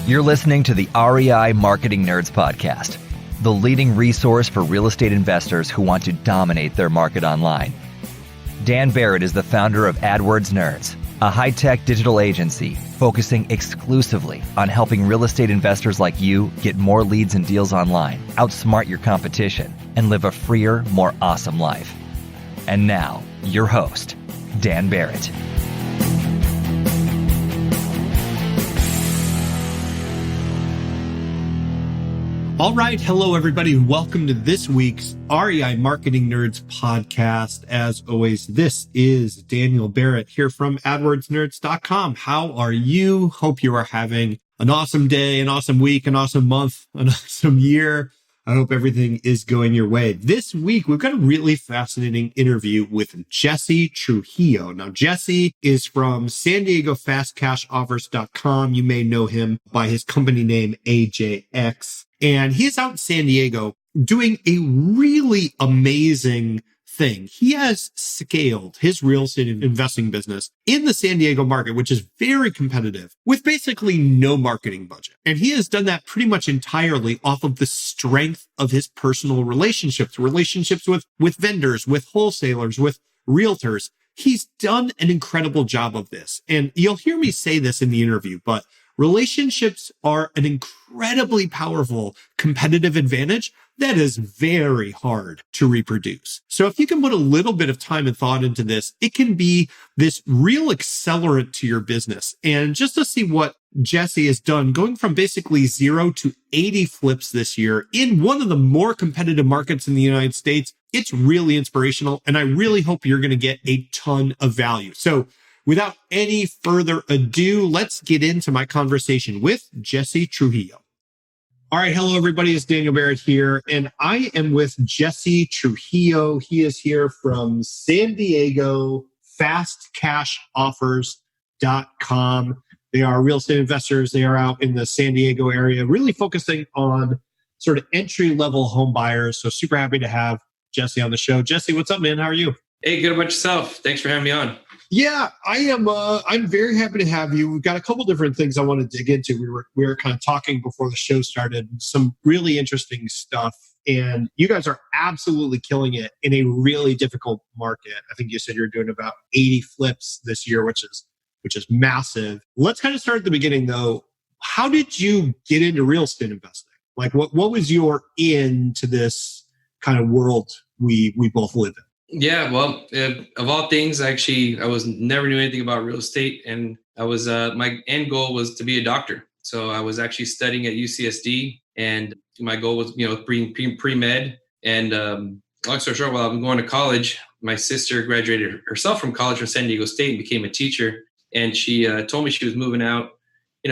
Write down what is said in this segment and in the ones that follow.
You're listening to the REI Marketing Nerds Podcast, the leading resource for real estate investors who want to dominate their market online. Dan Barrett is the founder of AdWords Nerds, a high-tech digital agency focusing exclusively on helping real estate investors like you get more leads and deals online, outsmart your competition, and live a freer, more awesome life. And now, your host, Dan Barrett. All right. Hello, everybody. Welcome to this week's REI Marketing Nerds podcast. As always, this is Daniel Barrett here from AdWordsNerds.com. How are you? Hope you are having an awesome day, an awesome week, an awesome month, an awesome year. I hope everything is going your way. This week, we've got a really fascinating interview with Jesse Trujillo. Now, Jesse is from San Diego FastCashOffers.com. You may know him by his company name, AJX. And he is out in San Diego doing a really amazing thing. He has scaled his real estate investing business in the San Diego market, which is very competitive, with basically no marketing budget. And he has done that pretty much entirely off of the strength of his personal relationships with vendors, with wholesalers, with realtors. He's done an incredible job of this. And you'll hear me say this in the interview, but relationships are an incredibly powerful competitive advantage that is very hard to reproduce. So if you can put a little bit of time and thought into this, it can be this real accelerant to your business. And just to see what Jesse has done, going from basically 0 to 80 flips this year in one of the more competitive markets in the United States, it's really inspirational. And I really hope you're going to get a ton of value. So without any further ado, let's get into my conversation with Jesse Trujillo. All right. Hello, everybody. It's Daniel Barrett here, and I am with Jesse Trujillo. He is here from San Diego FastCashOffers.com. They are real estate investors. They are out in the San Diego area, really focusing on sort of entry-level home buyers. So super happy to have Jesse on the show. Jesse, what's up, man? How are you? Hey, good about yourself. Thanks for having me on. Yeah, I am. I'm very happy to have you. We've got a couple different things I want to dig into. We were kind of talking before the show started, some really interesting stuff, and you guys are absolutely killing it in a really difficult market. I think you said you're doing about 80 flips this year, which is massive. Let's kind of start at the beginning, though. How did you get into real estate investing? Like, what was your into this kind of world we both live in? Yeah, well, of all things, actually, I never knew anything about real estate, and I was my end goal was to be a doctor. So I was actually studying at UCSD, and my goal was, being pre-med. And long story short, while I'm going to college, my sister graduated herself from college from San Diego State and became a teacher. And she told me she was moving out.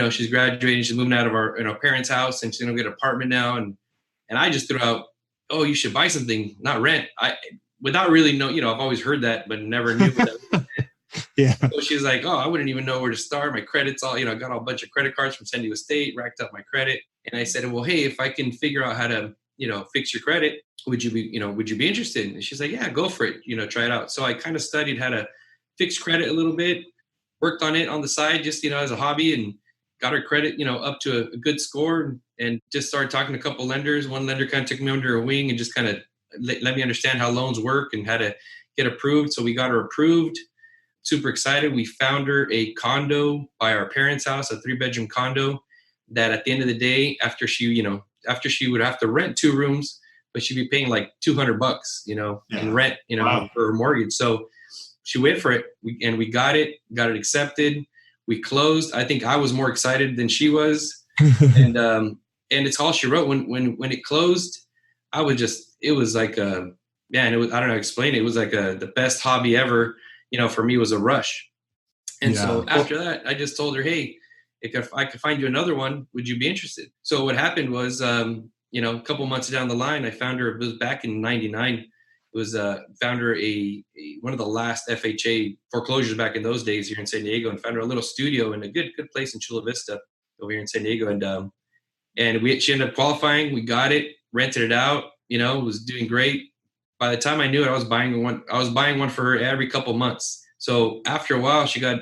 She's graduating, she's moving out of our parents' house, and she's gonna get an apartment now. And I just threw out, "Oh, you should buy something, not rent." Without really know, I've always heard that, but never knew what that was. Yeah. So she's like, "Oh, I wouldn't even know where to start. My credit's all, I got a bunch of credit cards from San Diego State, racked up my credit." And I said, "Well, hey, if I can figure out how to, fix your credit, would you be interested?" And she's like, "Yeah, go for it. Try it out." So I kind of studied how to fix credit a little bit, worked on it on the side, just, as a hobby, and got her credit, up to a good score, and just started talking to a couple lenders. One lender kind of took me under a wing and just kind of let me understand how loans work and how to get approved. So we got her approved. Super excited. We found her a condo by our parents' house, a 3-bedroom condo that at the end of the day, after she would have to rent 2 rooms, but she'd be paying like $200, in rent, Wow. for her mortgage. So she went for it. We got it accepted. We closed. I think I was more excited than she was. And it's all she wrote. When it closed, it was like I don't know how to explain it. It was like the best hobby ever, for me was a rush. And so after that, I just told her, "Hey, if I could find you another one, would you be interested?" So what happened was, a couple months down the line, I found her, it was back in 99. It was, found her one of the last FHA foreclosures back in those days here in San Diego, and found her a little studio in a good place in Chula Vista over here in San Diego. And she ended up qualifying. We got it, rented it out. Was doing great. By the time I knew it, I was buying one for her every couple months. So after a while, she got,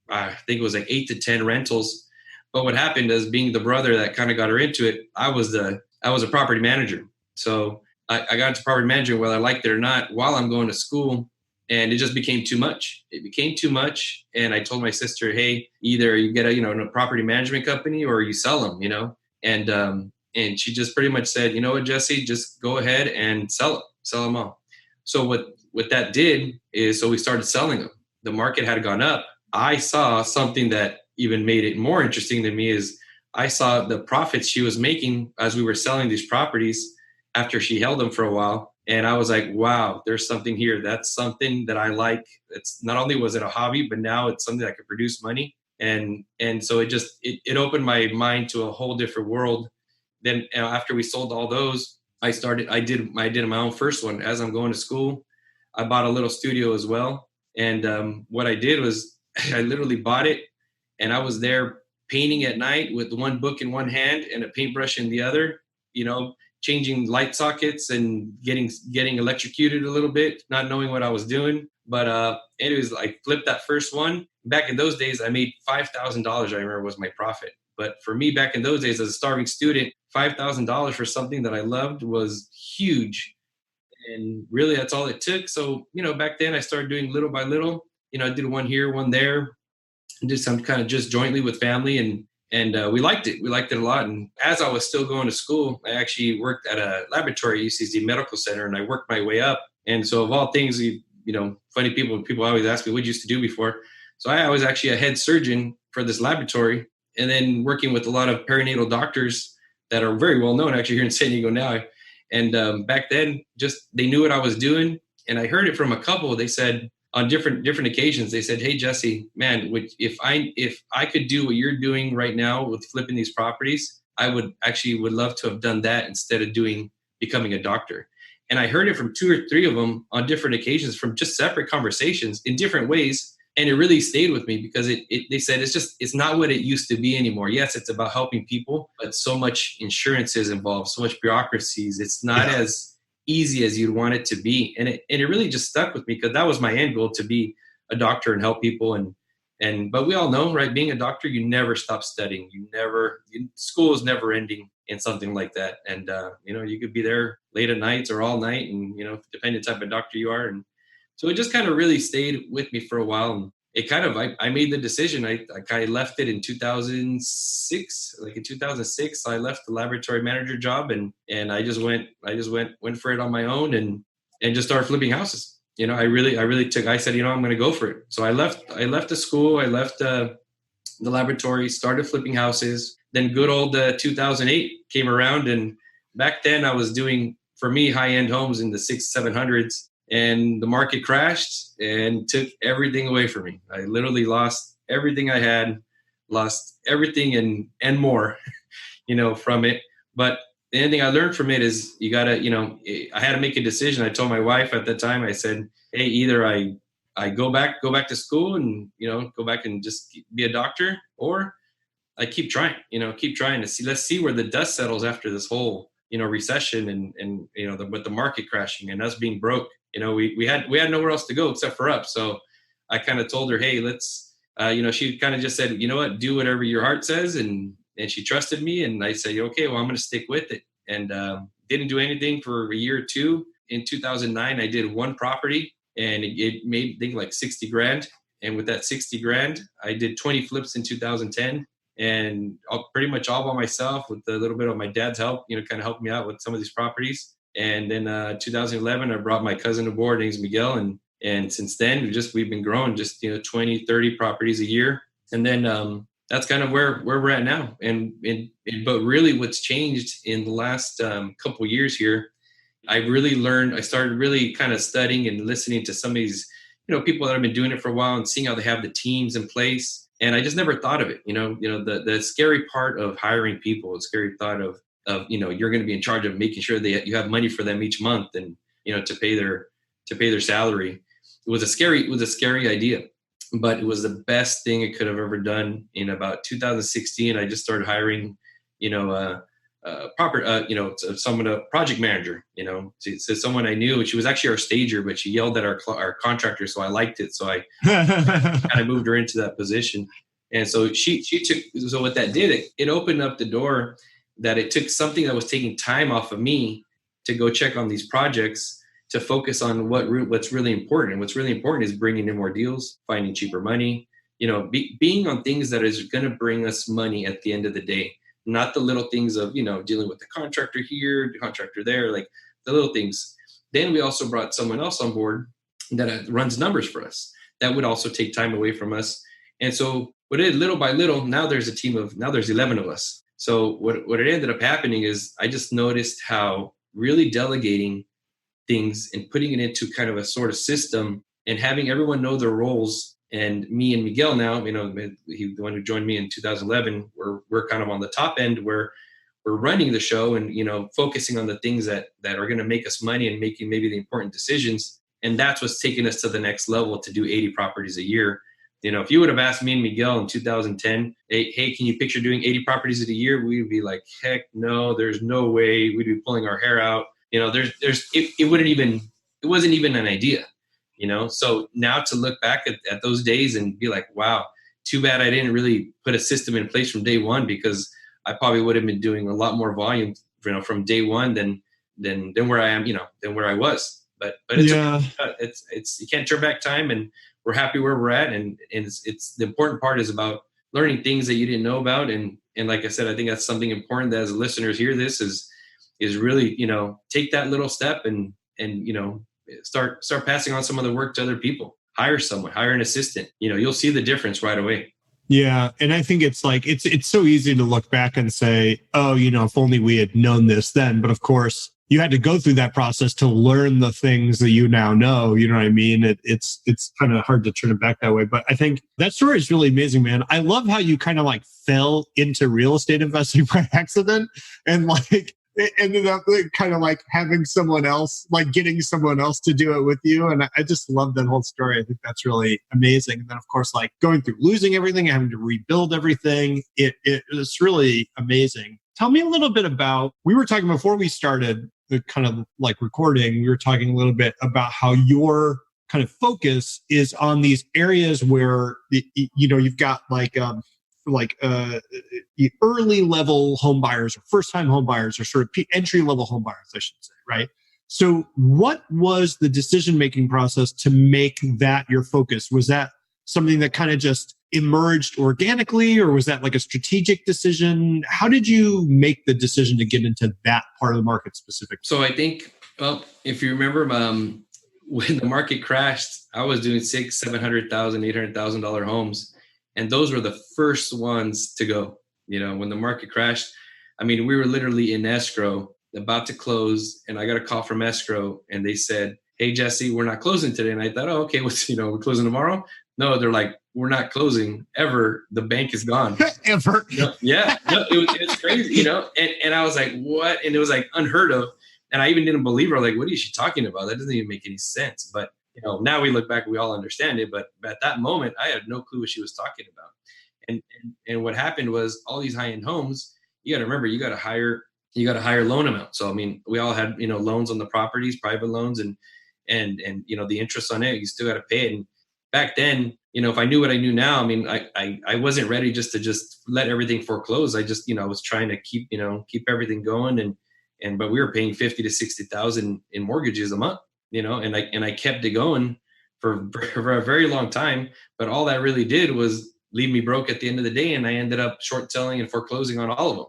I think it was like 8 to 10 rentals But what happened is, being the brother that kind of got her into it, I was a property manager. So I got into property management, whether I liked it or not, while I'm going to school. And it just became too much. It became too much. And I told my sister, hey, either you get a property management company or you sell them, and she just pretty much said, you know what, Jesse, just go ahead and sell them all. So what that did is, so we started selling them. The market had gone up. I saw something that even made it more interesting to me is I saw the profits she was making as we were selling these properties after she held them for a while. And I was like, wow, there's something here. That's something that I like. It's not only was it a hobby, but now it's something that could produce money. And so it opened my mind to a whole different world. Then after we sold all those, I did my own first one. As I'm going to school, I bought a little studio as well. And what I did was I literally bought it, and I was there painting at night with one book in one hand and a paintbrush in the other, changing light sockets and getting electrocuted a little bit, not knowing what I was doing. But anyways, I flipped that first one. Back in those days, I made $5,000, I remember, was my profit. But for me, back in those days, as a starving student, $5,000 for something that I loved was huge. And really, that's all it took. So, back then I started doing little by little. I did one here, one there, and did some kind of just jointly with family. And we liked it. We liked it a lot. And as I was still going to school, I actually worked at a laboratory, UCSD Medical Center, and I worked my way up. And so of all things, funny people always ask me, what did you used to do before? So I was actually a head surgeon for this laboratory, and then working with a lot of perinatal doctors that are very well known actually here in San Diego now. And back then, just they knew what I was doing. And I heard it from a couple. They said on different occasions, they said, hey, Jesse, man, if I could do what you're doing right now with flipping these properties, I would love to have done that instead of becoming a doctor. And I heard it from 2 or 3 of them on different occasions, from just separate conversations in different ways. And it really stayed with me because they said it's not what it used to be anymore. Yes, it's about helping people, but so much insurance is involved, so much bureaucracies. It's not as easy as you'd want it to be. And it really just stuck with me because that was my end goal, to be a doctor and help people. But we all know, right? Being a doctor, you never stop studying. School is never ending in something like that. And, you could be there late at nights or all night, and, depending on the type of doctor you are. And so it just kind of really stayed with me for a while. And it kind of, I made the decision. I left it in 2006. Like in 2006, I left the laboratory manager job, and I just went for it on my own and just started flipping houses. I said, I'm going to go for it. So I left the school. I left the laboratory, started flipping houses. Then good old 2008 came around. And back then I was doing, for me, high-end homes in the 600s-700s. And the market crashed and took everything away from me. I literally lost everything I had, lost everything and more, from it. But the only thing I learned from it is you got to, I had to make a decision. I told my wife at the time, I said, hey, either I go back to school and, go back and just be a doctor, or I keep trying to see, let's see where the dust settles after this whole, recession and with the market crashing and us being broke. We had nowhere else to go except for up. So I kind of told her, hey, let's, she kind of just said, you know what, do whatever your heart says. And she trusted me. And I said, okay, well, I'm going to stick with it. And didn't do anything for a year or two. In 2009, I did one property, and it made, I think, like $60,000. And with that $60,000, I did 20 flips in 2010. And pretty much all by myself, with a little bit of my dad's help, kind of helped me out with some of these properties. And then 2011, I brought my cousin aboard, name's Miguel. And since then, we've been growing just, 20, 30 properties a year. And then that's kind of where we're at now. But really what's changed in the last couple of years here, I started really kind of studying and listening to some of these, people that have been doing it for a while and seeing how they have the teams in place. And I just never thought of it, the scary part of hiring people, the scary thought of, you're going to be in charge of making sure that you have money for them each month and, to pay their salary. It was a scary idea, but it was the best thing I could have ever done. In about 2016, I just started hiring, someone, a project manager, so someone I knew. She was actually our stager, but she yelled at our contractor. So I liked it. So I kind of moved her into that position. And so she took, so what that did, it opened up the door that it took something that was taking time off of me to go check on these projects to focus on what's really important. And what's really important is bringing in more deals, finding cheaper money, being on things that is going to bring us money at the end of the day, not the little things of, dealing with the contractor here, the contractor there, like the little things. Then we also brought someone else on board that runs numbers for us. That would also take time away from us. And so what it did, little by little, now there's 11 of us. So what it ended up happening is I just noticed how really delegating things and putting it into kind of a sort of system and having everyone know their roles. And me and Miguel now, the one who joined me in 2011, we're kind of on the top end where we're running the show and, focusing on the things that are going to make us money and making maybe the important decisions. And that's what's taken us to the next level to do 80 properties a year. If you would have asked me and Miguel in 2010, hey, can you picture doing 80 properties a year? We'd be like, heck no, there's no way. We'd be pulling our hair out. It wasn't even an idea, So now to look back at those days and be like, wow, too bad I didn't really put a system in place from day one, because I probably would have been doing a lot more volume, from day one than where I am, than where I was. But it's you can't turn back time, and we're happy where we're at. And it's the important part is about learning things that you didn't know about. And like I said, I think that's something important that as listeners hear this is really, take that little step and start passing on some of the work to other people. Hire someone, hire an assistant. You'll see the difference right away. Yeah. And I think it's like, it's so easy to look back and say, oh, if only we had known this then. But of course, you had to go through that process to learn the things that you now know. You know what I mean? It's kind of hard to turn it back that way. But I think that story is really amazing, man. I love how you kind of like fell into real estate investing by accident and like it ended up kind of like having someone else, like getting someone else to do it with you. And I just love that whole story. I think that's really amazing. And then of course, like going through losing everything, having to rebuild everything. It's really amazing. Tell me a little bit about, we were talking before we started the kind of like recording, we were talking a little bit about how your kind of focus is on these areas where, you've got the early level home buyers or first time home buyers or sort of entry level home buyers, I should say, right? So what was the decision making process to make that your focus? Was that something that kind of just emerged organically, or was that like a strategic decision? How did you make the decision to get into that part of the market specifically? So I think, well, if you remember, when the market crashed, I was doing $600,000, $700,000, $800,000 homes. And those were the first ones to go. When the market crashed, we were literally in escrow, about to close. And I got a call from escrow and they said, hey, Jesse, we're not closing today. And I thought, oh, okay, we're closing tomorrow. No, they're like, we're not closing ever. The bank is gone. Ever. Yeah. No, it was crazy, and I was like, what? And it was like unheard of. And I even didn't believe her. Like, what is she talking about? That doesn't even make any sense. But now we look back, we all understand it. But at that moment, I had no clue what she was talking about. And what happened was all these high-end homes, you got to remember, you got a higher loan amount. So, we all had, loans on the properties, private loans, and the interest on it, you still got to pay it. And back then, if I knew what I knew now, I wasn't ready just to let everything foreclose. I just, was trying to keep everything going. But we were paying 50 to 60,000 in mortgages a month, and I kept it going for a very long time. But all that really did was leave me broke at the end of the day. And I ended up short selling and foreclosing on all of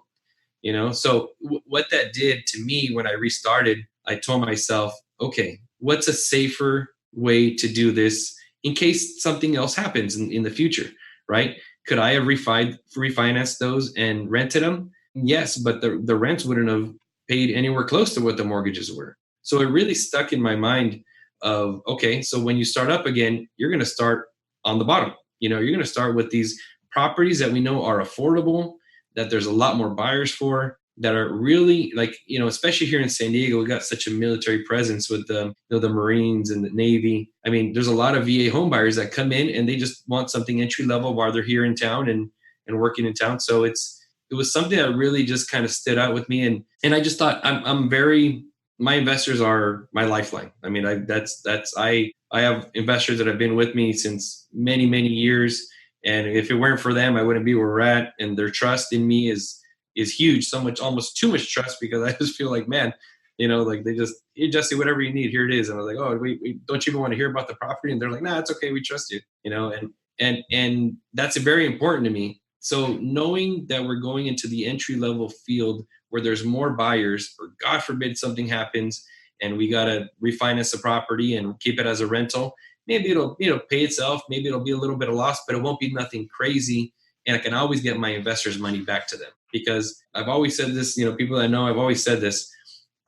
them, So what that did to me when I restarted, I told myself, okay, what's a safer way to do this in case something else happens in the future, right? Could I have refinanced those and rented them? Yes, but the rents wouldn't have paid anywhere close to what the mortgages were. So it really stuck in my mind of, okay, so when you start up again, you're going to start on the bottom. You're going to start with these properties that we know are affordable, that there's a lot more buyers for, that are really like, especially here in San Diego, we got such a military presence with the Marines and the Navy. There's a lot of VA home buyers that come in and they just want something entry level while they're here in town and working in town. So it was something that really just kind of stood out with me. And I just thought my investors are my lifeline. I have investors that have been with me since many, many years. And if it weren't for them, I wouldn't be where we're at. And their trust in me is huge, so much, almost too much trust, because I just feel like, man, like they just, hey, Jesse, whatever you need, here it is. And I was like, oh, we don't you even want to hear about the property? And they're like, nah, it's okay. We trust you, and that's very important to me. So knowing that we're going into the entry level field where there's more buyers, or God forbid something happens and we got to refinance the property and keep it as a rental, maybe it'll, pay itself. Maybe it'll be a little bit of loss, but it won't be nothing crazy. And I can always get my investors' money back to them, because I've always said this, people that know, I've always said this.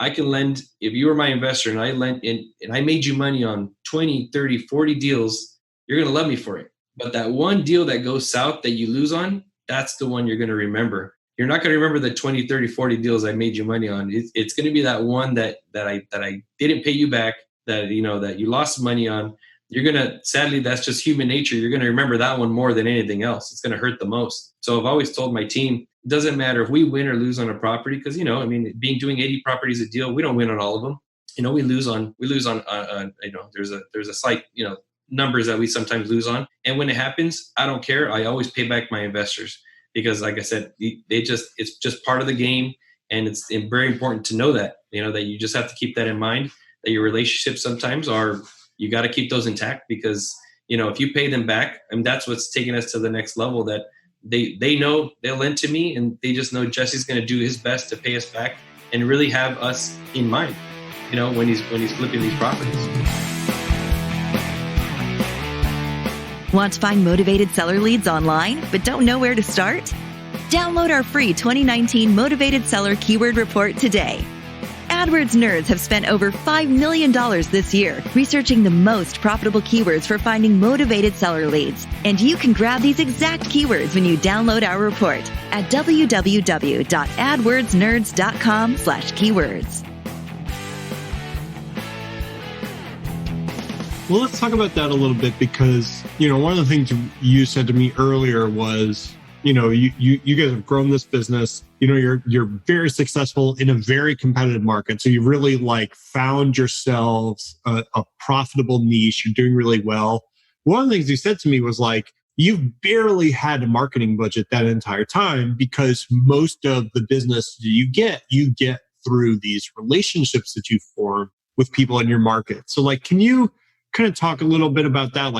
I can lend, if you were my investor and I lent in, and I made you money on 20, 30, 40 deals, you're going to love me for it. But that one deal that goes south that you lose on, that's the one you're going to remember. You're not going to remember the 20, 30, 40 deals I made you money on. It's going to be that one that I didn't pay you back, that, that you lost money on. You're going to, sadly, that's just human nature. You're going to remember that one more than anything else. It's going to hurt the most. So I've always told my team, it doesn't matter if we win or doing 80 properties a deal, we don't win on all of them. We lose on, there's a slight, numbers that we sometimes lose on. And when it happens, I don't care. I always pay back my investors, because like I said, it's just part of the game. And it's very important to know that, that you just have to keep that in mind, that your relationships sometimes you got to keep those intact, because, if you pay them back, and that's what's taking us to the next level, that they know they'll lend to me, and they just know Jesse's going to do his best to pay us back and really have us in mind, when he's flipping these properties. Want to find motivated seller leads online, but don't know where to start? Download our free 2019 Motivated Seller Keyword Report today. AdWords nerds have spent over $5 million this year researching the most profitable keywords for finding motivated seller leads. And you can grab these exact keywords when you download our report at www.adwordsnerds.com/keywords. Well, let's talk about that a little bit, because, one of the things you said to me earlier was, you guys have grown this business, you're very successful in a very competitive market. So you really found yourselves a profitable niche. You're doing really well. One of the things you said to me was you've barely had a marketing budget that entire time, because most of the business you get through these relationships that you form with people in your market. So can you kind of talk a little bit about that?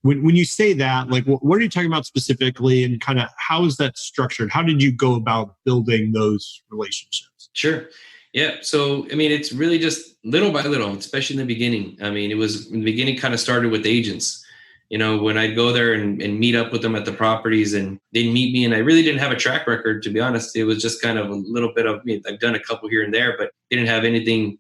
When you say that, what are you talking about specifically, and kind of how is that structured? How did you go about building those relationships? Sure. Yeah. So, it's really just little by little, especially in the beginning. It was in the beginning kind of started with agents. When I'd go there and meet up with them at the properties, and they'd meet me, and I really didn't have a track record, to be honest. It was just kind of a little bit of, I've done a couple here and there, but didn't have anything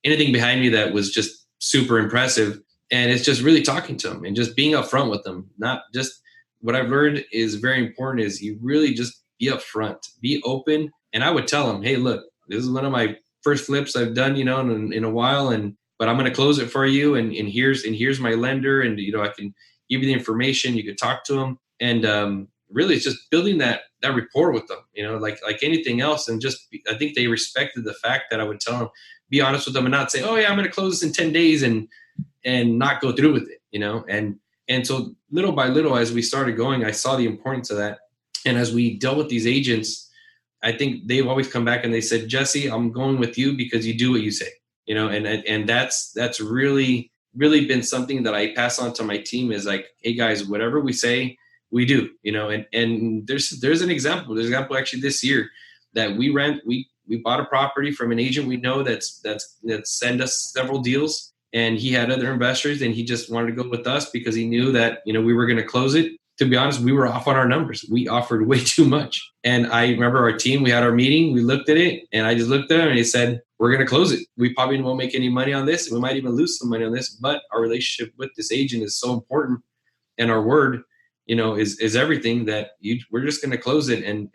behind me that was just super impressive. And it's just really talking to them and just being upfront with them. Not just, what I've learned is very important is you really just be upfront, be open. And I would tell them, hey, look, this is one of my first flips I've done, in a while, but I'm going to close it for you. And here's my lender, and I can give you the information. You can talk to them, and really it's just building that rapport with them. Like anything else. And I think they respected the fact that I would tell them, be honest with them, and not say, oh yeah, I'm going to close this in 10 days and not go through with it, and so little by little, as we started going, I saw the importance of that. And as we dealt with these agents, I think they've always come back and they said, Jesse, I'm going with you because you do what you say, and that's really, really been something that I pass on to my team, is hey guys, whatever we say, we do, and there's an example. There's an example actually this year that we bought a property from an agent we know that's sent us several deals. And he had other investors, and he just wanted to go with us because he knew that, we were going to close it. To be honest, we were off on our numbers. We offered way too much. And I remember our team, we had our meeting, we looked at it, and I just looked at him and he said, we're going to close it. We probably won't make any money on this. We might even lose some money on this, but our relationship with this agent is so important. And our word, is everything, that we're just going to close it and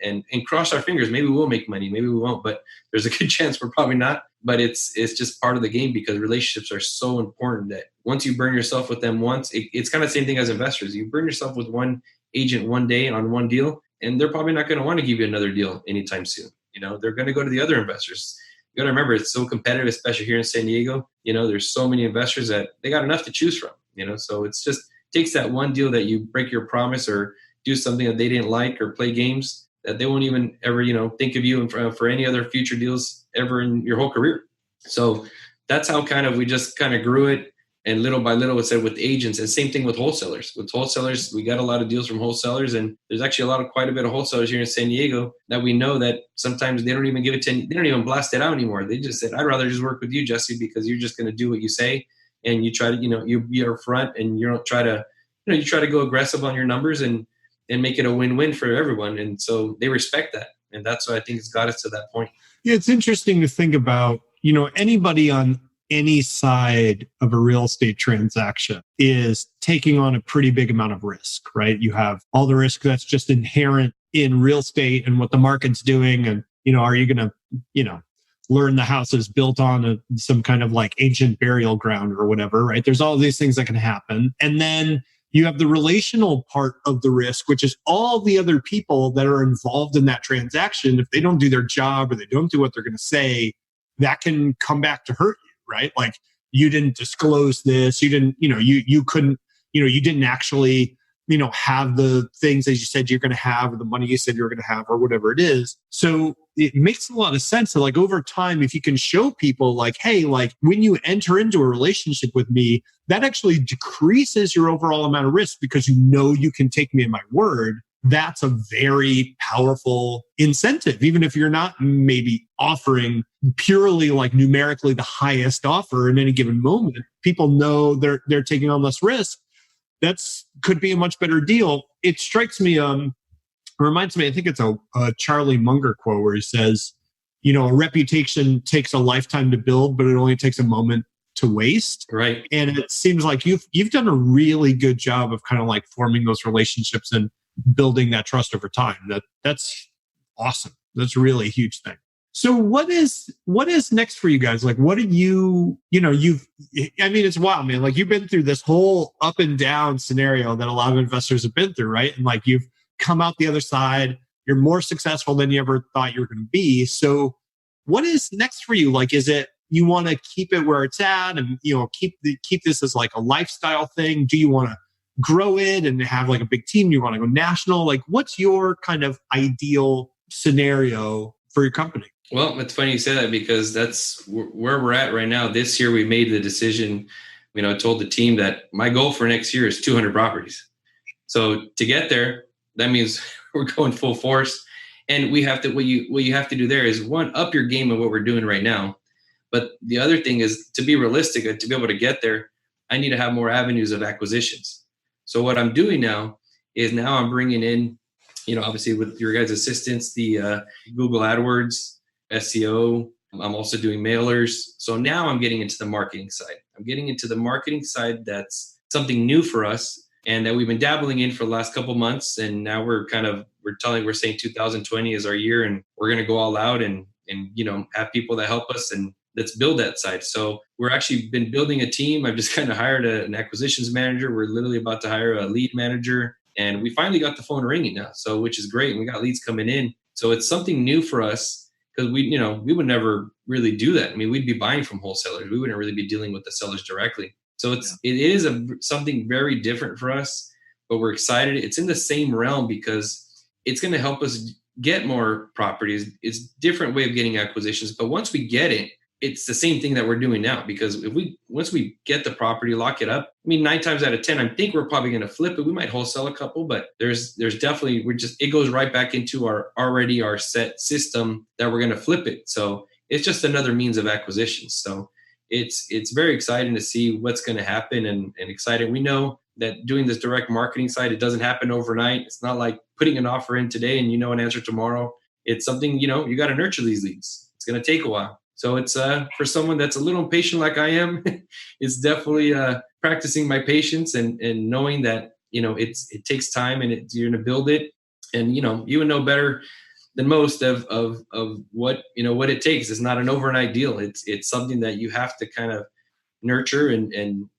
cross our fingers. Maybe we'll make money. Maybe we won't, but there's a good chance we're probably not. But it's just part of the game, because relationships are so important that once you burn yourself with them once, it's kind of the same thing as investors. You burn yourself with one agent one day on one deal, and they're probably not going to want to give you another deal anytime soon. They're going to go to the other investors. You got to remember, it's so competitive, especially here in San Diego. There's so many investors that they got enough to choose from, so it's just takes that one deal that you break your promise or do something that they didn't like or play games, that they won't even ever, think of you for any other future deals ever in your whole career. So that's how we just kind of grew it. And little by little, it said with agents, and same thing with wholesalers. With wholesalers, we got a lot of deals from wholesalers, and there's actually quite a bit of wholesalers here in San Diego that we know that sometimes they don't even give it to, they don't even blast it out anymore. They just said, I'd rather just work with you, Jesse, because you're just going to do what you say, and you try to, you're upfront, and you don't try to, you try to go aggressive on your numbers and make it a win-win for everyone. And so they respect that, and that's what I think has got us to that point. Yeah, it's interesting to think about. Anybody on any side of a real estate transaction is taking on a pretty big amount of risk, right? You have all the risk that's just inherent in real estate and what the market's doing. And, are you going to, learn the house is built on some kind of like ancient burial ground or whatever, right? There's all these things that can happen. And then you have the relational part of the risk, which is all the other people that are involved in that transaction. If they don't do their job or they don't do what they're going to say, that can come back to hurt you. Right? Like you didn't disclose this, you didn't, you couldn't, you didn't actually, have the things as you said you're going to have, or the money you said you're going to have, or whatever it is. So it makes a lot of sense that like over time, if you can show people like, hey, like when you enter into a relationship with me, that actually decreases your overall amount of risk because you can take me at my word. That's a very powerful incentive, even if you're not maybe offering purely like numerically the highest offer in any given moment. People know they're taking on less risk. That's could be a much better deal. It strikes me, reminds me, I think it's a Charlie Munger quote where he says, a reputation takes a lifetime to build, but it only takes a moment to waste. Right. And it seems like you've done a really good job of kind of like forming those relationships and building that trust over time. That's awesome. That's really a huge thing. So what is next for you guys? Like, what did it's wild, man. Like you've been through this whole up and down scenario that a lot of investors have been through, right? And like you've come out the other side, you're more successful than you ever thought you were going to be. So what is next for you? Like, is it, you want to keep it where it's at and, keep this as like a lifestyle thing? Do you want to grow it and have like a big team? Do you want to go national? Like what's your kind of ideal scenario for your company? Well, it's funny you say that because that's where we're at right now. This year, we made the decision, I told the team that my goal for next year is 200 properties. So to get there, that means we're going full force. And we have to, what you have to do there is one, up your game of what we're doing right now. But the other thing is to be realistic and to be able to get there, I need to have more avenues of acquisitions. So what I'm doing now is I'm bringing in, obviously with your guys' assistance, the Google AdWords, SEO. I'm also doing mailers. So now I'm getting into the marketing side. That's something new for us and that we've been dabbling in for the last couple months. And now we're saying 2020 is our year and we're going to go all out and have people that help us and let's build that side. So we're actually been building a team. I've just kind of hired an acquisitions manager. We're literally about to hire a lead manager and we finally got the phone ringing now. So, which is great. And we got leads coming in. So it's something new for us. Because we would never really do that. I mean, we'd be buying from wholesalers. We wouldn't really be dealing with the sellers directly. So it is something very different for us, but we're excited. It's in the same realm because it's going to help us get more properties. It's a different way of getting acquisitions. But once we get it, it's the same thing that we're doing now. Because once we get the property, lock it up, 9 times out of 10, I think we're probably going to flip it. We might wholesale a couple, but there's definitely, it goes right back into our set system that we're going to flip it. So it's just another means of acquisition. So it's very exciting to see what's going to happen and exciting. We know that doing this direct marketing side, it doesn't happen overnight. It's not like putting an offer in today and an answer tomorrow. It's something, you got to nurture these leads. It's going to take a while. So it's for someone that's a little impatient like I am, it's definitely practicing my patience and knowing that, it takes time and you're going to build it. And, you would know better than most of what, what it takes. It's not an overnight deal. It's something that you have to kind of nurture and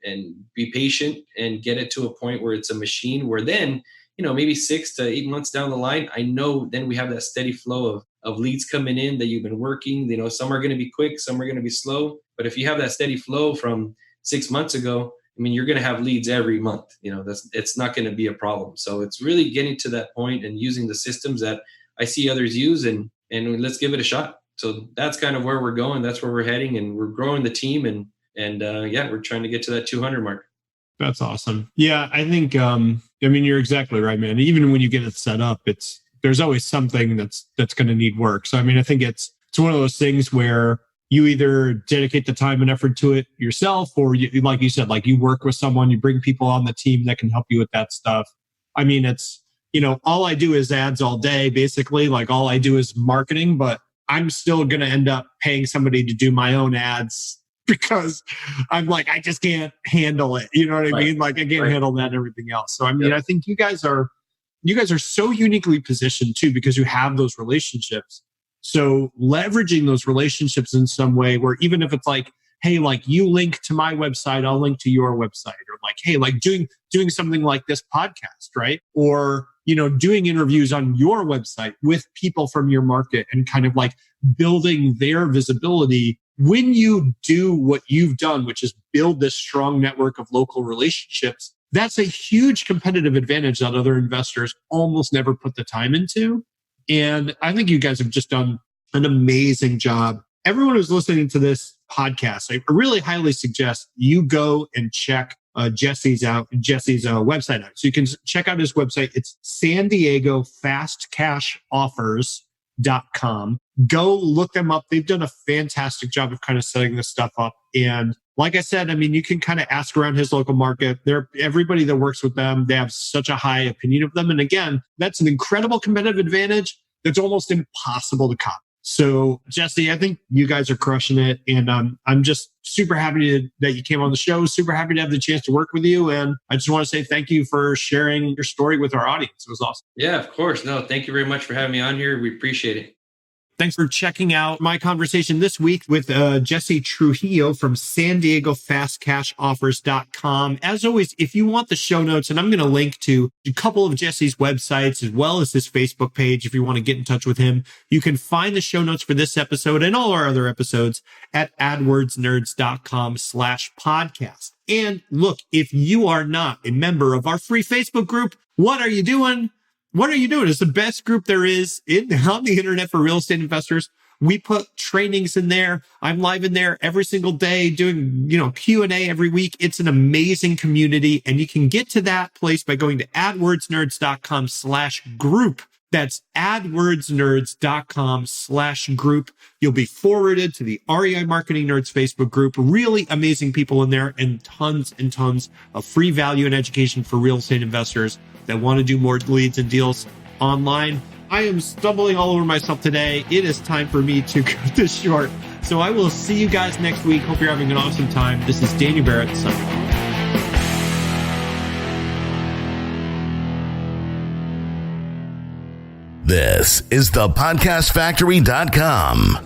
be patient and get it to a point where it's a machine where then, maybe 6 to 8 months down the line, I know then we have that steady flow of leads coming in that you've been working. Some are going to be quick, some are going to be slow. But if you have that steady flow from 6 months ago, I mean, you're going to have leads every month. It's not going to be a problem. So it's really getting to that point and using the systems that I see others use, and let's give it a shot. So that's kind of where we're going. That's where we're heading, and we're growing the team, and we're trying to get to that 200 mark. That's awesome. Yeah, I think, you're exactly right, man. Even when you get it set up, there's always something that's going to need work. So, I think it's one of those things where you either dedicate the time and effort to it yourself, or you, like you said, like you work with someone, you bring people on the team that can help you with that stuff. It's, all I do is ads all day, basically. Like all I do is marketing, but I'm still going to end up paying somebody to do my own ads because I'm like, I just can't handle it. You know what I mean? Like I can't handle that and everything else. So, I think you guys are so uniquely positioned too, because you have those relationships. So leveraging those relationships in some way where even if it's like, hey, like you link to my website, I'll link to your website, or like, hey, like doing something like this podcast, right? Or, doing interviews on your website with people from your market and kind of like building their visibility. When you do what you've done, which is build this strong network of local relationships, that's a huge competitive advantage that other investors almost never put the time into. And I think you guys have just done an amazing job. Everyone who's listening to this podcast, I really highly suggest you go and check Jesse's website out. So you can check out his website. It's SanDiegoFastCashOffers.com. Go look them up. They've done a fantastic job of kind of setting this stuff up. And like I said, you can kind of ask around his local market. Everybody that works with them, they have such a high opinion of them. And again, that's an incredible competitive advantage that's almost impossible to copy. So Jesse, I think you guys are crushing it. And I'm just super happy that you came on the show. Super happy to have the chance to work with you. And I just want to say thank you for sharing your story with our audience. It was awesome. Yeah, of course. No, thank you very much for having me on here. We appreciate it. Thanks for checking out my conversation this week with Jesse Trujillo from SanDiegoFastCashOffers.com. As always, if you want the show notes, and I'm going to link to a couple of Jesse's websites as well as his Facebook page, if you want to get in touch with him, you can find the show notes for this episode and all our other episodes at AdWordsNerds.com/podcast. And look, if you are not a member of our free Facebook group, what are you doing? What are you doing? It's the best group there is on the internet for real estate investors. We put trainings in there. I'm live in there every single day doing, Q&A every week. It's an amazing community. And you can get to that place by going to AdWordsNerds.com/group. That's AdWordsNerds.com/group. You'll be forwarded to the REI Marketing Nerds Facebook group. Really amazing people in there and tons of free value and education for real estate investors that want to do more leads and deals online. I am stumbling all over myself today. It is time for me to cut this short. So I will see you guys next week. Hope you're having an awesome time. This is Daniel Barrett signing off. This is thepodcastfactory.com.